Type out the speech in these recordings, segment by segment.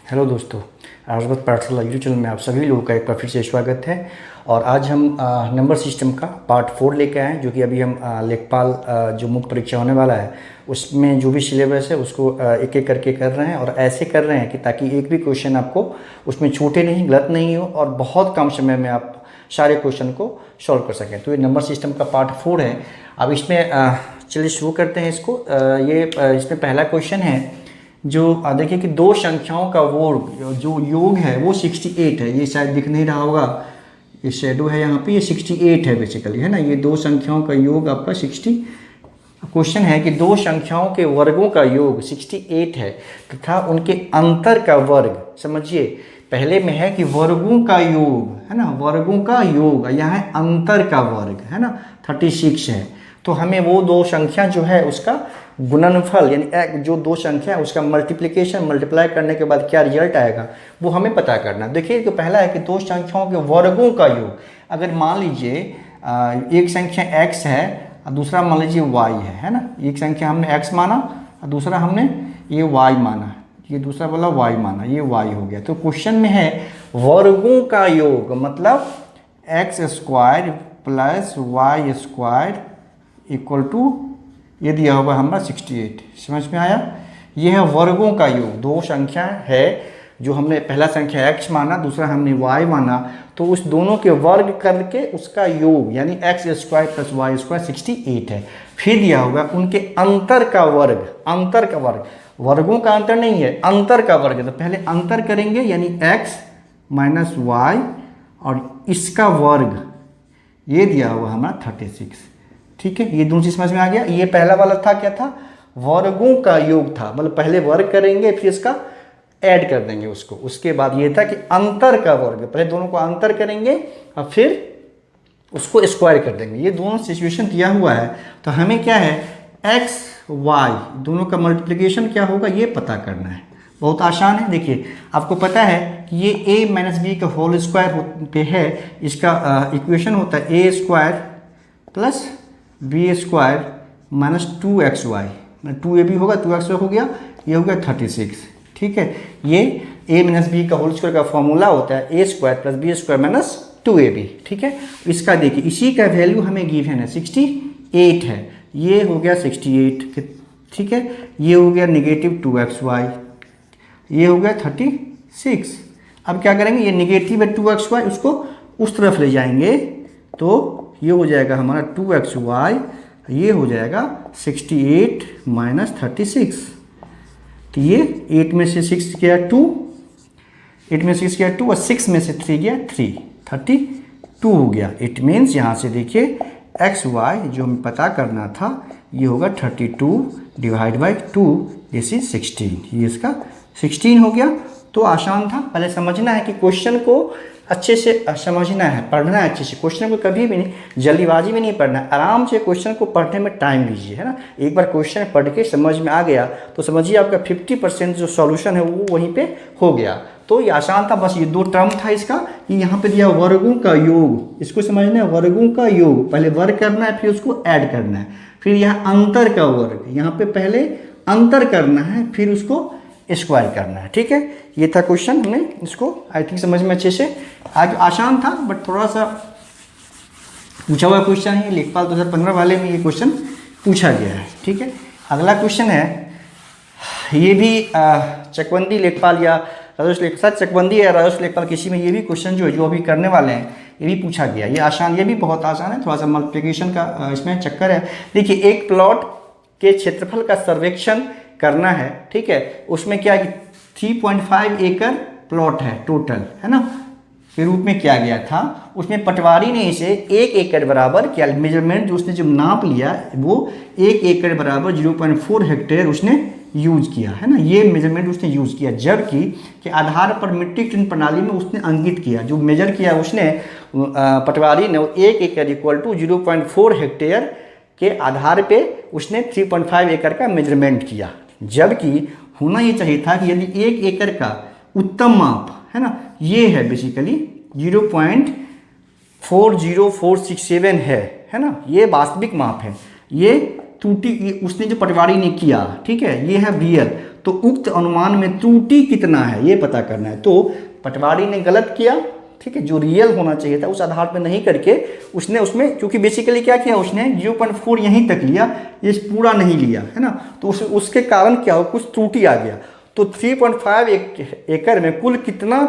Hello दोस्तों, आर्यभट्ट पाठशाला YouTube channel में आप सभी लोगों का एक बार फिर से स्वागत है। और आज हम नंबर सिस्टम का पार्ट 4 लेकर आए हैं, जो कि अभी हम लेखपाल जो मुख्य परीक्षा होने वाला है उसमें जो भी सिलेबस है उसको एक एक करके कर रहे हैं। और ऐसे कर रहे हैं कि ताकि एक भी क्वेश्चन आपको उसमें छूटे नहीं, गलत नहीं हो और बहुत कम समय में आप सारे क्वेश्चन को सॉल्व कर सकें। तो ये नंबर सिस्टम का पार्ट 4 है। अब इसमें चलिए शुरू करते हैं इसको। इसमें पहला क्वेश्चन है जो देखिए कि दो संख्याओं का वर्ग जो योग है वो 68 है। ये शायद दिख नहीं रहा होगा, ये शेडो है यहाँ पे, ये 68 है बेसिकली, है ना। ये दो संख्याओं का योग आपका 60। क्वेश्चन है कि दो संख्याओं के वर्गों का योग 68 है तथा उनके अंतर का वर्ग, समझिए पहले में है कि वर्गों का योग, है ना, वर्गों का योग, यहाँ है अंतर का वर्ग, है ना, 36 है। तो हमें वो दो संख्या जो है उसका गुणनफल यानी जो दो संख्या है उसका मल्टीप्लाई करने के बाद क्या रिजल्ट आएगा वो हमें पता करना। देखिए तो पहला है कि दो संख्याओं के वर्गों का योग। अगर मान लीजिए एक संख्या x है और दूसरा मान लीजिए y है ना। एक संख्या हमने x माना और दूसरा हमने ये y माना, ये दूसरा वाला y माना, ये y हो गया। तो क्वेश्चन में है वर्गों का योग, मतलब x square plus Y square equal to ये दिया होगा हमारा 68। समझ में आया? ये है वर्गों का योग। दो संख्या है जो हमने पहला संख्या x माना, दूसरा हमने y माना, तो उस दोनों के वर्ग करके उसका योग यानी x square plus Y square 68 है। फिर दिया होगा उनके अंतर का वर्ग, अंतर का वर्ग, वर्गों का अंतर नहीं है, अंतर का वर्ग। तो पहले अंतर करेंगे यानी x माइनस वाई और इसका वर्ग, ये दिया हुआ हमारा 36। ठीक है, ये दोनों चीज समझ में आ गया। ये पहला वाला था, क्या था? वर्गों का योग था, मतलब पहले वर्ग करेंगे फिर इसका ऐड कर देंगे उसको। उसके बाद ये था कि अंतर का वर्ग, पहले दोनों को अंतर करेंगे और फिर उसको स्क्वायर कर देंगे। ये दोनों सिचुएशन दिया हुआ है। तो हमें क्या है, एक्स वाई दोनों का मल्टीप्लिकेशन क्या होगा ये पता करना है। बहुत आसान है। देखिए आपको पता है कि ये a माइनस बी का होल स्क्वायर पे है, इसका इक्वेशन होता है a square plus B square minus 2xy, 2ab होगा, 2xy हो गया, ये हो गया 36। ठीक है, ये a माइनस बी का होल स्क्वायर का फॉर्मूला होता है a square plus B square minus 2ab। ठीक है, इसका देखिए इसी का वैल्यू हमें गिवन है 68 है, ये हो गया 68। ठीक है, ये हो गया नेगेटिव 2xy, ये हो गया 36। अब क्या करेंगे, ये नेगेटिव है 2xy, उसको उस तरफ ले जाएंगे तो ये हो जाएगा हमारा 2xy, ये हो जाएगा 68 माइनस 36। तो ये 8 में से 6 गया 2, 8 में से 6 गया 2 और 6 में से 3 गया 3, 32 हो गया। इट मीन्स यहाँ से देखिए xy जो हमें पता करना था ये होगा 32 डिवाइड बाई 2, दिस इज 16। ये इसका 16 हो गया। तो आसान था। पहले समझना है कि क्वेश्चन को अच्छे से समझना है, पढ़ना है अच्छे से। क्वेश्चन को कभी भी नहीं जल्दीबाजी में नहीं पढ़ना है, आराम से क्वेश्चन को पढ़ने में टाइम लीजिए, है ना। एक बार क्वेश्चन पढ़ के समझ में आ गया तो समझिए आपका 50% जो सॉल्यूशन है वो वहीं पे हो गया। तो ये आसान था। बस ये दो टर्म था इसका, कि यहाँ पे दिया वर्गों का योग, इसको समझना है, वर्गों का योग, पहले वर्ग करना है फिर उसको ऐड करना है। फिर यहाँ अंतर का वर्ग, यहाँ पे पहले अंतर करना है फिर उसको स्क्वायर करना है। ठीक है, ये था क्वेश्चन। हमने इसको आई थिंक समझ में अच्छे से आज आसान था, बट थोड़ा सा पूछा हुआ क्वेश्चन है। लेखपाल 2015 वाले में ये क्वेश्चन पूछा गया है। ठीक है, अगला क्वेश्चन है, ये भी चकबंदी लेखपाल या राजस्व लेखपाल, चकबंदी या राजस्व लेखपाल किसी में ये भी क्वेश्चन जो अभी करने वाले हैं ये भी पूछा गया। ये आसान, ये भी बहुत आसान है, थोड़ा सा मल्टीप्लिकेशन का इसमें चक्कर है। देखिए एक प्लॉट के क्षेत्रफल का सर्वेक्षण करना है। ठीक है, उसमें क्या है कि 3.5 एकड़ प्लॉट है टोटल, है ना, के रूप में किया गया था। उसमें पटवारी ने इसे 1 एकड़ बराबर क्या मेजरमेंट जो उसने जब नाप लिया वो 1 एकड़ बराबर 0.4 हेक्टेयर उसने यूज किया, है ना। ये मेजरमेंट उसने यूज किया, जबकि के आधार पर मीट्रिक टन प्रणाली में उसने अंकित किया। जो मेजर किया उसने पटवारी ने 1 एकड़ इक्वल टू 0.4 हेक्टेयर के आधार पे उसने 3.5 एकड़ का मेजरमेंट किया। जबकि होना ये चाहिए था कि यदि 1 एकड़ का उत्तम माप, है ना, ये है बेसिकली 0.40467 है ना, ये वास्तविक माप है। ये त्रुटि, उसने जो पटवारी ने किया, ठीक है, ये है रियल, तो उक्त अनुमान में त्रुटि कितना है ये पता करना है। तो पटवारी ने गलत किया, ठीक है, जो रियल होना चाहिए था उस आधार पर नहीं करके उसने उसमें, क्योंकि बेसिकली क्या किया उसने 0.4 यहीं तक लिया, ये पूरा नहीं लिया, है ना, तो उसके कारण क्या हो, कुछ त्रुटि आ गया। तो 3.5 एकड़ में कुल कितना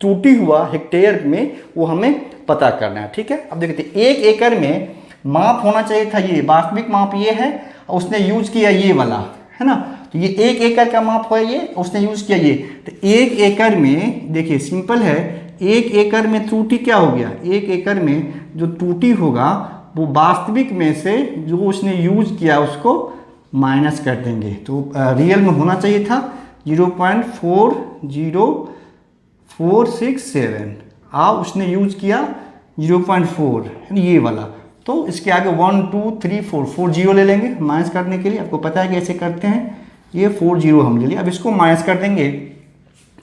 त्रुटि हुआ हेक्टेयर में, वो हमें पता करना है, ठीक है। अब देखते 1 एकड़ में माप होना चाहिए था, ये वास्तविक माप ये है, और उसने यूज किया ये वाला, है ना, तो ये 1 एकड़ का माप है, ये उसने यूज किया ये। तो 1 एकड़ में देखिए सिंपल है, 1 एकड़ में त्रुटि क्या हो गया, 1 एकड़ में जो त्रुटि होगा वो वास्तविक में से जो उसने यूज किया उसको माइनस कर देंगे। तो रियल में होना चाहिए था 0.40467, अब उसने यूज किया 0.4, ये वाला, तो इसके आगे 1 2 3 4 जीरो ले लेंगे माइनस करने के लिए, आपको पता है कैसे करते हैं, ये 4 जीरो हम ले लिए, अब इसको माइनस कर देंगे।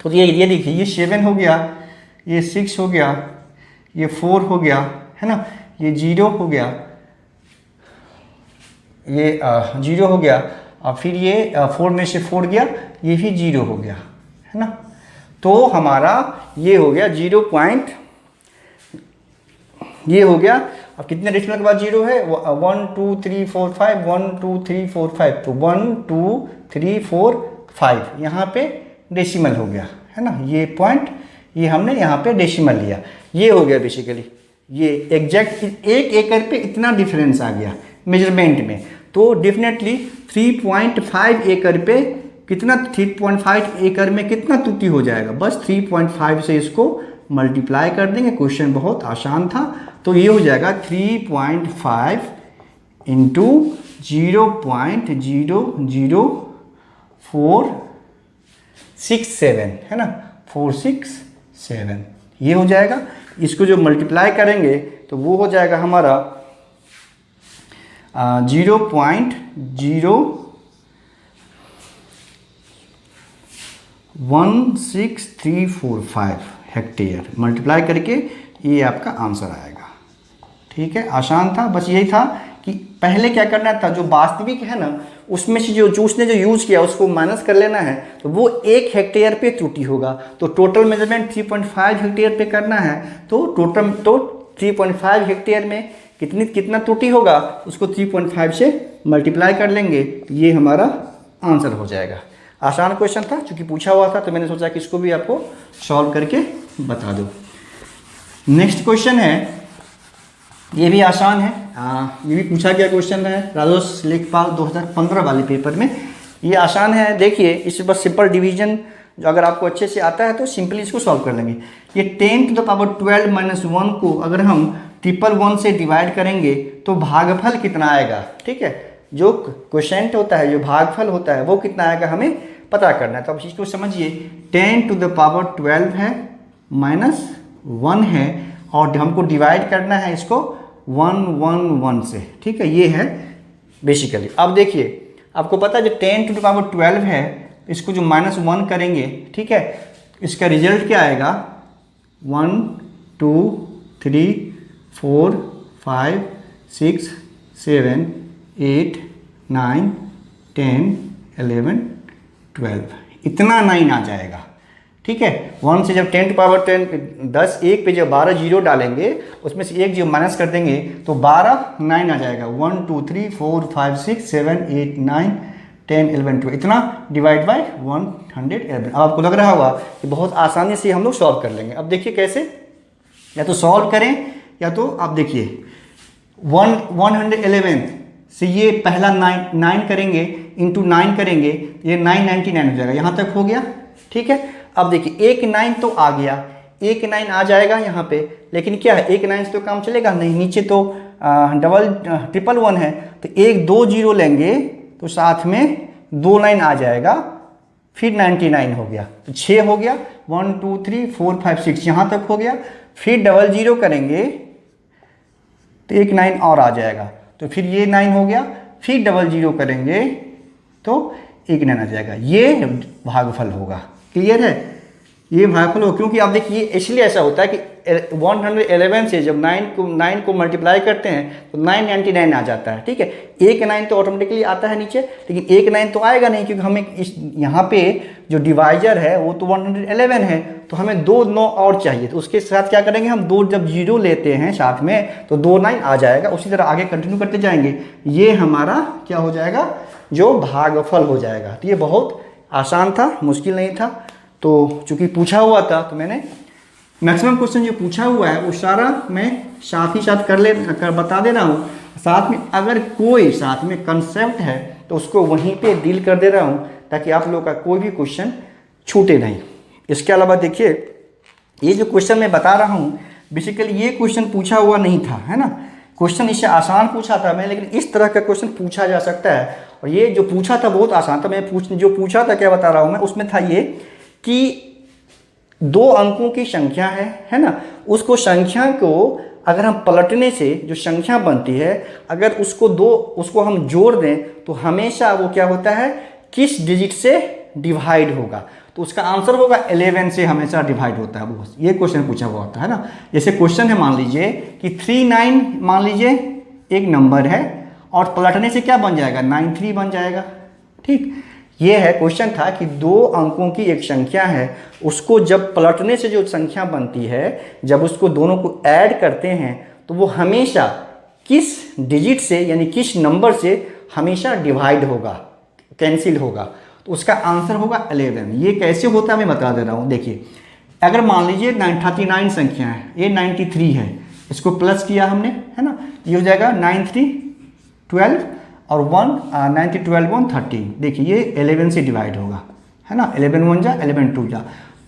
तो ये देखिए ये 7 हो गया, ये 6 हो गया, ये 4 हो गया, है ना, ये 0 हो गया, ये 0 हो गया, और फिर ये 4 में से 4 गया, ये भी 0 हो गया, है ना। तो हमारा ये हो गया 0 पॉइंट, ये हो गया। अब कितने डेसिमल के बाद 0 है, 1 2 3 4 5, 1 2 3 4 5, तो 1 2 3 4 5 यहाँ पे डेसिमल हो गया, है ना, ये पॉइंट, ये हमने यहाँ पे डेसिमल लिया, ये हो गया बेसिकली, ये एग्जैक्ट 1 एकड़ पे इतना डिफरेंस आ गया मेजरमेंट में। तो डेफिनेटली 3.5 एकड़ पे कितना, 3.5 एकड़ में कितना त्रुटि हो जाएगा, बस 3.5 से इसको मल्टीप्लाई कर देंगे, क्वेश्चन बहुत आसान था। तो ये हो जाएगा 3.5 इंटू 0.00467, है ना, 467, ये हो जाएगा। इसको जो मल्टीप्लाई करेंगे तो वो हो जाएगा हमारा 0.016345 हेक्टेयर हेक्टेयर करके ये आपका आंसर आएगा, ठीक है, आसान था, बस यही था कि पहले क्या करना था, जो वास्तविक है ना उसमें से जो उसने जो यूज़ किया उसको माइनस कर लेना है, तो वो 1 हेक्टेयर पे त्रुटि होगा। तो टोटल मेजरमेंट 3.5 हेक्टेयर पे करना है, तो टोटल 3.5 हेक्टेयर में कितना त्रुटि होगा उसको 3.5 से मल्टीप्लाई कर लेंगे, ये हमारा आंसर हो जाएगा। आसान क्वेश्चन था, चूँकि पूछा हुआ था तो मैंने सोचा कि इसको भी आपको सॉल्व करके बता दो। नेक्स्ट क्वेश्चन है, ये भी आसान है, ये भी पूछा गया क्वेश्चन है राजस्व लेखपाल 2015 वाले पेपर में, ये आसान है। देखिए इस बस सिंपल डिवीजन जो अगर आपको अच्छे से आता है तो सिंपली इसको सॉल्व कर लेंगे। ये 10⁻12 - 1 को अगर हम 111 से डिवाइड करेंगे तो भागफल कितना आएगा, ठीक है, जो क्वोशेंट होता है, जो भागफल होता है वो कितना आएगा हमें पता करना है। तो अब इसको समझिए, 10⁻12 है -1 है, और हमको डिवाइड करना है इसको 111 से, ठीक है, ये है बेसिकली। अब देखिए आपको पता है जो 10⁻12 है, इसको जो -1 करेंगे, ठीक है, इसका रिजल्ट क्या आएगा, 1 2 3 4 5 6 7 8 9 10 11 12, इतना 9 आ जाएगा, ठीक है। 1 से जब 10⁻10 10 1 पे जब 12 जीरो डालेंगे, उसमें से एक जीरो माइनस कर देंगे तो 12 9 आ जाएगा। 1 2 3 4 5 6 7 8 9 10 11 12, इतना डिवाइड बाय 111। अब आपको लग रहा होगा कि बहुत आसानी से हम लोग सॉल्व कर लेंगे। अब देखिए कैसे, या तो सॉल्व करें या तो आप देखिए 111 से ये पहला 9 करेंगे, इंटू 9 करेंगे, ये 999 हो जाएगा, यहाँ तक हो गया, ठीक है। अब देखिए 1 9 तो आ गया, 1 9 आ जाएगा यहाँ पे, लेकिन क्या है 1 9 से तो काम चलेगा नहीं, नीचे तो 111 है, तो 1 2 जीरो लेंगे तो साथ में 2 9 आ जाएगा, फिर 99 हो गया, तो 6 हो गया, 1 2 3 4 5 6 यहाँ तक हो गया, फिर 00 करेंगे तो 1 9 और आ जाएगा, तो फिर ये 9 हो गया, फिर 00 करेंगे तो 1 9 आ जाएगा, ये भागफल होगा। क्लियर है, ये भागफल हो, क्योंकि आप देखिए इसलिए ऐसा होता है कि 111 से जब 9 को मल्टीप्लाई करते हैं तो 999 आ जाता है, ठीक है। एक 9 तो ऑटोमेटिकली आता है नीचे, लेकिन एक 9 तो आएगा नहीं, क्योंकि हमें इस यहाँ पे जो डिवाइजर है वो तो 111 है, तो हमें 2 9 और चाहिए। तो उसके साथ क्या करेंगे हम, 2 जब 0 लेते हैं साथ में तो 2 9 आ जाएगा। उसी तरह आगे कंटिन्यू करते जाएंगे, ये हमारा क्या हो जाएगा, जो भागफल हो जाएगा। तो ये बहुत आसान था, मुश्किल नहीं था। तो चूंकि पूछा हुआ था तो मैंने मैक्सिमम क्वेश्चन जो पूछा हुआ है वो सारा मैं साथ ही साथ कर बता दे रहा हूँ। साथ में अगर कोई साथ में कंसेप्ट है तो उसको वहीं पे डील कर दे रहा हूँ, ताकि आप लोगों का कोई भी क्वेश्चन छूटे नहीं। इसके अलावा देखिए, ये जो क्वेश्चन मैं बता रहा हूँ बेसिकली ये क्वेश्चन पूछा हुआ नहीं था, है ना। क्वेश्चन इससे आसान पूछा था मैं, लेकिन इस तरह का क्वेश्चन पूछा जा सकता है। और ये जो पूछा था बहुत आसान था। मैं जो पूछा था क्या बता रहा हूँ मैं, उसमें था ये कि 2 अंकों की संख्या है ना, उसको संख्या को अगर हम पलटने से जो संख्या बनती है, अगर उसको हम जोड़ दें तो हमेशा वो क्या होता है, किस डिजिट से डिवाइड होगा। तो उसका आंसर होगा 11 से हमेशा डिवाइड होता है वो। ये क्वेश्चन पूछा हुआ होता है ना। जैसे क्वेश्चन है, मान लीजिए कि 39 मान लीजिए एक नंबर है और पलटने से क्या बन जाएगा, 93 बन जाएगा, ठीक। ये है क्वेश्चन था कि 2 अंकों की एक संख्या है, उसको जब पलटने से जो संख्या बनती है, जब उसको दोनों को ऐड करते हैं तो वो हमेशा किस डिजिट से यानी किस नंबर से हमेशा डिवाइड होगा, कैंसिल होगा। तो उसका आंसर होगा 11। ये कैसे होता है मैं बता दे रहा हूँ। देखिए, अगर मान लीजिए 39 संख्या है, ये 93 है, इसको प्लस किया हमने, है ना, ये हो जाएगा 9 3 12 और 90 12 1 13। देखिए ये 11 से डिवाइड होगा, है ना, 11 1 जा 11 2 जा।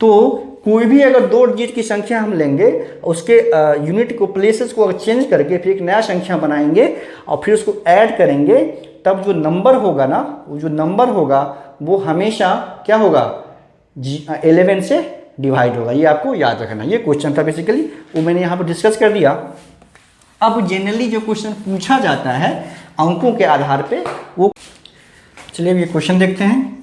तो कोई भी अगर 2 डिजिट की संख्या हम लेंगे, उसके यूनिट को, प्लेसेस को चेंज करके फिर एक नया संख्या बनाएंगे और फिर उसको ऐड करेंगे, तब जो नंबर होगा ना, वो जो नंबर होगा वो हमेशा क्या होगा, 11 से डिवाइड होगा। ये आपको याद रखना। ये क्वेश्चन था बेसिकली, वो मैंने यहाँ पर डिस्कस कर दिया। अब जनरली जो क्वेश्चन पूछा जाता है अंकों के आधार पे, वो चलिए ये क्वेश्चन देखते हैं।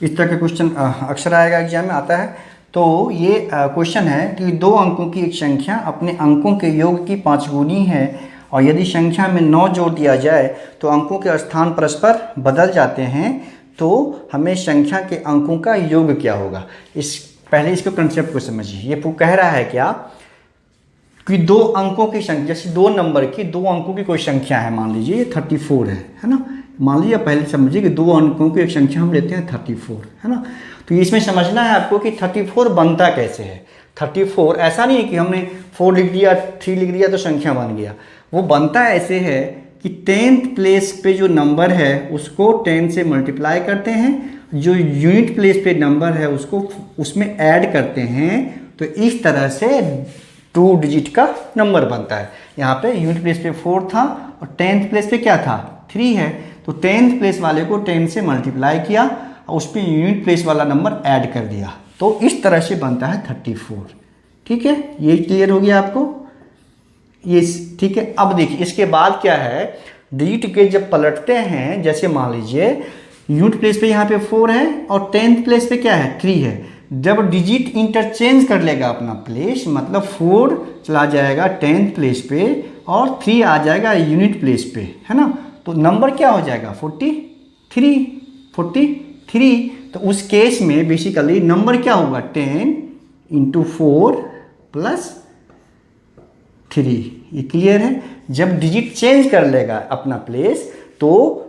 इस तरह का क्वेश्चन अक्सर आएगा, एग्जाम में आता है। तो ये क्वेश्चन है कि 2 अंकों की एक संख्या अपने अंकों के योग की 5 गुनी है, और यदि संख्या में 9 जोड़ दिया जाए तो अंकों के स्थान परस्पर बदल जाते हैं, तो हमें संख्या के अंकों का योग क्या होगा। पहले इसको कंसेप्ट को समझिए। ये कह रहा है क्या कि 2 अंकों की संख्या, जैसे 2 नंबर की 2 अंकों की कोई संख्या है, मान लीजिए ये 34 है ना। मान लीजिए पहले समझिए कि 2 अंकों की एक संख्या हम लेते हैं 34, है ना। तो इसमें समझना है आपको कि 34 बनता कैसे है। 34 ऐसा नहीं है कि हमने 4 लिख दिया, 3 लिख दिया तो संख्या बन गया। वो बनता ऐसे है कि 10th प्लेस पे जो नंबर है उसको 10 से मल्टीप्लाई करते हैं, जो यूनिट प्लेस पे नंबर है उसको उसमें ऐड करते हैं। तो इस तरह से 2 डिजिट का नंबर बनता है। यहाँ पे यूनिट प्लेस पे 4 था और 10th प्लेस पे क्या था, 3 है। तो 10th प्लेस वाले को 10 से मल्टीप्लाई किया और उस पर यूनिट प्लेस वाला नंबर ऐड कर दिया, तो इस तरह से बनता है 34। ठीक है, ये क्लियर हो गया आपको, ये ठीक है। अब देखिए इसके बाद क्या है, डिजिट के जब पलटते हैं, जैसे मान लीजिए यूनिट प्लेस पे यहाँ पे 4 है और 10th प्लेस पे क्या है, 3 है। जब डिजिट इंटरचेंज कर लेगा अपना प्लेस, मतलब 4 चला जाएगा 10th प्लेस पे और 3 आ जाएगा यूनिट प्लेस पे, है ना। तो नंबर क्या हो जाएगा, 43। तो उस केस में बेसिकली नंबर क्या होगा, 10 × 4 + 3। ये क्लियर है। जब डिजिट चेंज कर लेगा अपना प्लेस, तो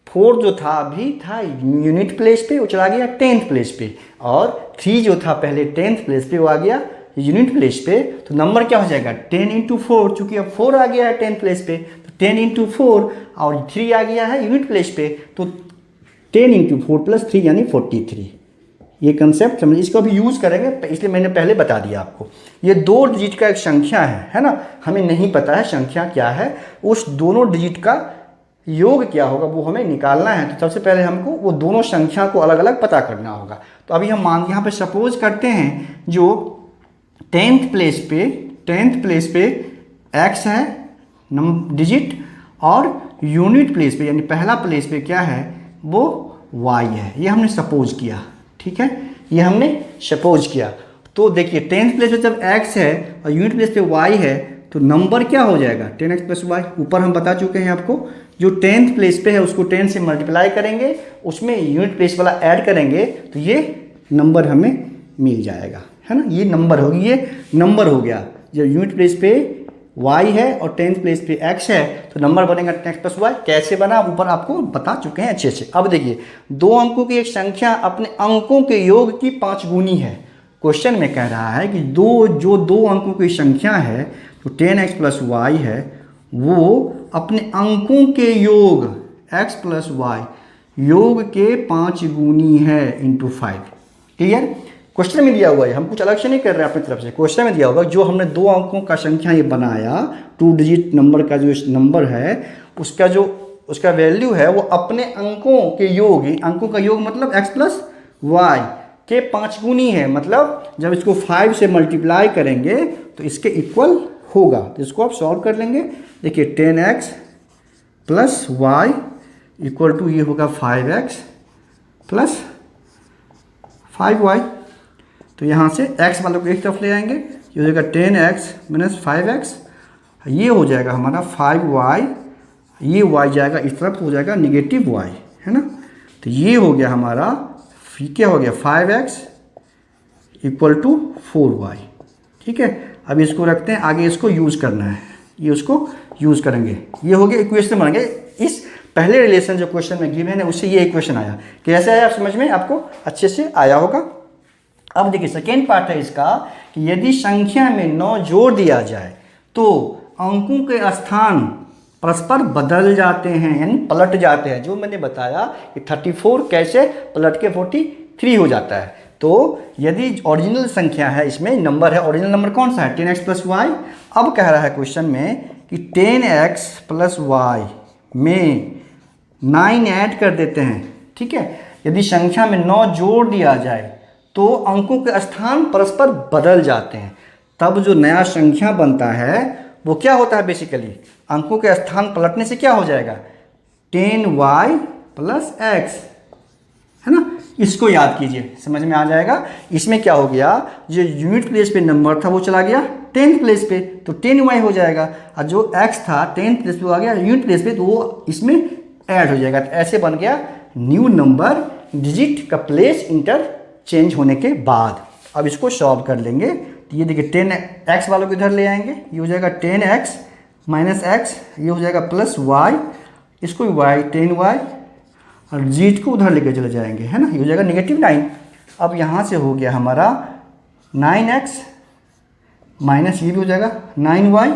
4 जो था अभी था यूनिट प्लेस पे, वो चला गया 10th प्लेस पे, और 3 जो था पहले 10th प्लेस पे वो आ गया यूनिट प्लेस पे। तो नंबर क्या हो जाएगा, 10 × 4, चूंकि अब 4 आ गया है 10th प्लेस पे, तो 10 × 4 और 3 आ गया है यूनिट प्लेस पे, तो 10 × 4 + 3 यानी 43। ये कंसेप्ट समझिए, इसको भी यूज़ करेंगे, इसलिए मैंने पहले बता दिया आपको। ये 2 डिजिट का एक संख्या है ना। हमें नहीं पता है संख्या क्या है, उस दोनों डिजिट का योग क्या होगा वो हमें निकालना है। तो सबसे पहले हमको वो दोनों संख्या को अलग अलग पता करना होगा। तो अभी हम यहाँ पे सपोज करते हैं जो 10th प्लेस पे x है डिजिट, और यूनिट प्लेस पे यानी पहला प्लेस पे क्या है वो y है। ये हमने सपोज किया, ठीक है, ये हमने सपोज किया। तो देखिए 10th प्लेस पे जब x है और यूनिट प्लेस पे y है तो नंबर क्या हो जाएगा 10x प्लस वाई। ऊपर हम बता चुके हैं आपको, जो 10th प्लेस पे है उसको 10 से मल्टीप्लाई करेंगे, उसमें यूनिट प्लेस वाला ऐड करेंगे तो ये नंबर हमें मिल जाएगा, है ना। ये नंबर होगी, ये नंबर हो गया। जब यूनिट प्लेस पे y है और 10th प्लेस पे x है तो नंबर बनेगा 10x प्लस वाई। कैसे बना ऊपर आपको बता चुके हैं अच्छे से। अब देखिए 2 अंकों की एक संख्या अपने अंकों के योग की 5 गुनी है। क्वेश्चन में कह रहा है कि दो अंकों की संख्या है तो 10x प्लस वाई है, वो अपने अंकों के योग x प्लस वाई योग के 5 गुनी है इंटू 5। क्लियर, क्वेश्चन में दिया हुआ है, हम कुछ अलग से नहीं कर रहे हैं अपनी तरफ से। क्वेश्चन में दिया हुआ जो हमने 2 अंकों का संख्या ये बनाया, 2 डिजिट नंबर का जो नंबर है उसका वैल्यू है वो अपने अंकों के योग, अंकों का योग मतलब x प्लस वाई के 5 गुनी है। मतलब जब इसको 5 से मल्टीप्लाई करेंगे तो इसके इक्वल होगा। तो इसको आप सॉल्व कर लेंगे। देखिए 10x plus Y equal to ये होगा 5x प्लस 5y। तो यहाँ से x वालों को एक तरफ ले आएंगे, ये हो जाएगा 10x माइनस 5x, ये हो जाएगा हमारा 5y, ये y जाएगा इस तरफ, हो जाएगा नेगेटिव y, है ना। तो ये हो गया हमारा, क्या हो गया 5x इक्वल टू 4y। ठीक है, अब इसको रखते हैं, आगे इसको यूज़ करना है, ये उसको यूज़ करेंगे। ये हो गया इक्वेशन बनेंगे। इस पहले रिलेशन जो क्वेश्चन में गिवन है उससे ये इक्वेशन आया। कैसे आया आप समझ में आपको अच्छे से आया होगा। अब देखिए सेकेंड पार्ट है इसका कि यदि संख्या में 9 जोड़ दिया जाए तो अंकों के स्थान परस्पर बदल जाते हैं, यानी पलट जाते हैं। जो मैंने बताया कि 34 कैसे पलट के 43 हो जाता है। तो यदि ओरिजिनल संख्या है, इसमें नंबर है, ओरिजिनल नंबर कौन सा है 10x प्लस वाई। अब कह रहा है क्वेश्चन में कि 10x प्लस वाई में 9 ऐड कर देते हैं। ठीक है, यदि संख्या में 9 जोड़ दिया जाए तो अंकों के स्थान परस्पर बदल जाते हैं, तब जो नया संख्या बनता है वो क्या होता है, बेसिकली अंकों के स्थान पलटने से क्या हो जाएगा 10y प्लस x, है ना। इसको याद कीजिए, समझ में आ जाएगा। इसमें क्या हो गया, जो यूनिट प्लेस पे नंबर था वो चला गया 10th प्लेस पे तो 10y हो जाएगा, और जो x था 10th प्लेस पे आ गया यूनिट प्लेस पे तो वो इसमें ऐड हो जाएगा। तो ऐसे बन गया न्यू नंबर डिजिट का प्लेस इंटरचेंज होने के बाद। अब इसको सॉल्व कर लेंगे। तो ये देखिए 10x वालों को इधर ले आएंगे, ये हो जाएगा 10x माइनस x, ये हो जाएगा प्लस y, इसको y 10y, और जीट को उधर लेके चले जाएंगे, है ना, ये हो जाएगा -9। अब यहाँ से हो गया हमारा 9x माइनस ये भी हो जाएगा 9y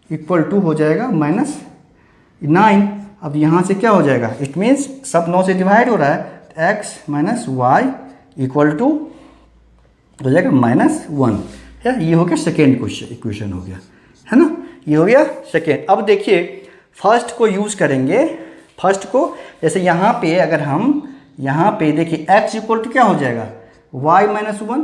इक्वल टू हो जाएगा -9। अब यहाँ से क्या हो जाएगा, इट मीन्स सब 9 से डिवाइड हो रहा है, तो x minus Y equal to हो जाएगा -1। है, ये हो गया सेकेंड इक्वेशन हो गया, है ना, ये हो गया सेकेंड। अब देखिए फर्स्ट को यूज़ करेंगे। फर्स्ट को जैसे यहाँ पे अगर हम यहाँ पे देखिए x इक्वल टू क्या हो जाएगा y माइनस 1।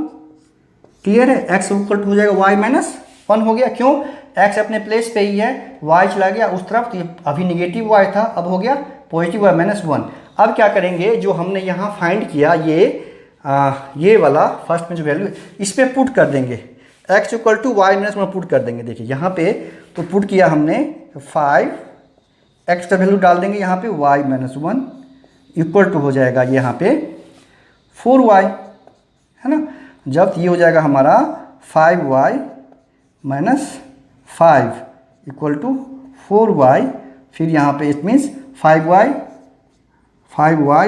क्लियर है, x इक्वल टू हो जाएगा y माइनस 1 हो गया। क्यों, x अपने प्लेस पे ही है, y चला गया उस तरफ, तो अभी निगेटिव y था, अब हो गया पॉजिटिव y माइनस 1। अब क्या करेंगे, जो हमने यहाँ फाइंड किया ये वाला फर्स्ट में जो वैल्यू इस पर पुट कर देंगे, x equal to Y minus 1 put कर देंगे। देखिए यहाँ पे तो पुट किया हमने 5x का वैल्यू डाल देंगे यहाँ पे y माइनस 1 इक्वल टू हो जाएगा यहाँ पे 4y, है ना। जब ये हो जाएगा हमारा 5y minus 5 equal to 4y, फिर यहाँ पे it means 5y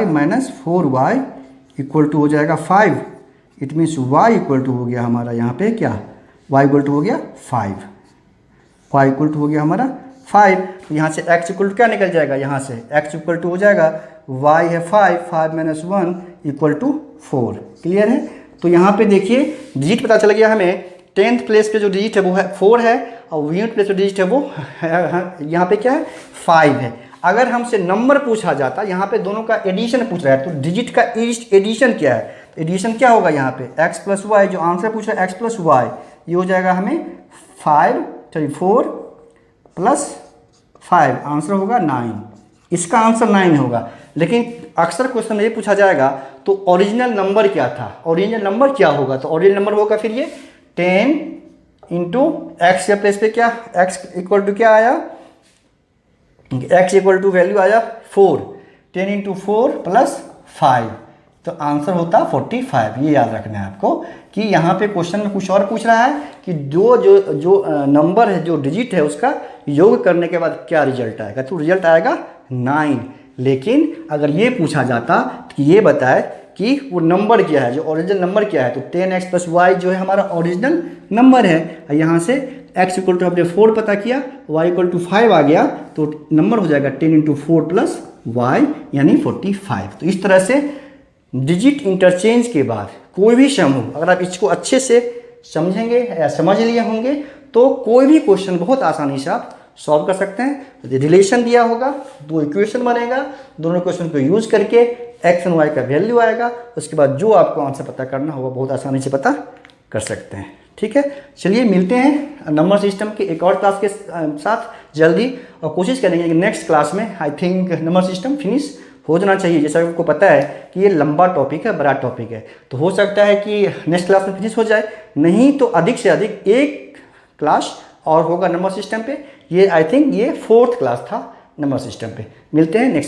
minus 4y equal to हो जाएगा 5, it means y equal to हो गया हमारा यहाँ पे क्या, y इक्वल टू हो गया 5, y इक्वल टू हो गया हमारा 5। तो यहाँ से x इक्वल टू क्या निकल जाएगा, यहाँ से x इक्वल टू हो जाएगा y है 5 माइनस 1 इक्वल टू 4। क्लियर है। तो यहाँ पे देखिए डिजिट पता चल गया हमें, 10th प्लेस पे जो डिजिट है वो है 4 है, और यूनिट प्लेस पे डिजिट है वो यहाँ पे क्या है 5 है। अगर हमसे नंबर पूछा जाता, यहाँ पे दोनों का एडिशन पूछ रहा है, तो डिजिट का एडिशन क्या है, तो एडिशन क्या होगा यहाँ पे x प्लस वाई, जो आंसर पूछ रहा है x प्लस वाई, ये हो जाएगा हमें 4 प्लस 5, आंसर होगा 9। इसका आंसर 9 होगा। लेकिन अक्सर क्वेश्चन में ये पूछा जाएगा तो ओरिजिनल नंबर क्या था, ओरिजिनल नंबर क्या होगा, तो ओरिजिनल नंबर होगा फिर ये 10 इंटू एक्स के प्लेस पे क्या, एक्स इक्वल टू क्या आया, एक्स इक्वल टू वैल्यू आया 4, 10 इंटू 4 प्लस 5, तो आंसर होता 45। ये याद रखना है आपको कि यहाँ पे क्वेश्चन में कुछ और पूछ रहा है कि जो जो जो नंबर है, जो डिजिट है, उसका योग करने के बाद क्या रिजल्ट आएगा, तो रिजल्ट आएगा 9। लेकिन अगर ये पूछा जाता कि ये बताए कि वो नंबर क्या है, जो ओरिजिनल नंबर क्या है, तो 10x प्लस वाई जो है हमारा ओरिजिनल नंबर है। यहाँ से x इक्वल टू हमने 4 पता किया, y इक्वल टू 5 आ गया, तो नंबर हो जाएगा 10 इंटू 4 प्लस वाई यानी 45। तो इस तरह से डिजिट इंटरचेंज के बाद कोई भी सम हो, अगर आप इसको अच्छे से समझेंगे या समझ लिए होंगे तो कोई भी क्वेश्चन बहुत आसानी से आप सॉल्व कर सकते हैं। रिलेशन दिया होगा, दो इक्वेशन बनेगा, दोनों इक्वेशन को यूज करके एक्स एंड वाई का वैल्यू आएगा, उसके बाद जो आपको आंसर पता करना होगा बहुत आसानी से पता कर सकते हैं। ठीक है, चलिए मिलते हैं नंबर सिस्टम के एक और क्लास के साथ जल्दी, और कोशिश करेंगे कि नेक्स्ट क्लास में I think number system finish हो जाना चाहिए। जैसा आपको पता है कि ये लंबा टॉपिक है, बड़ा टॉपिक है, तो हो सकता है कि नेक्स्ट क्लास में फिनिश हो जाए, नहीं तो अधिक से अधिक एक क्लास और होगा नंबर सिस्टम पे। ये आई थिंक ये 4th क्लास था नंबर सिस्टम पे। मिलते हैं नेक्स्ट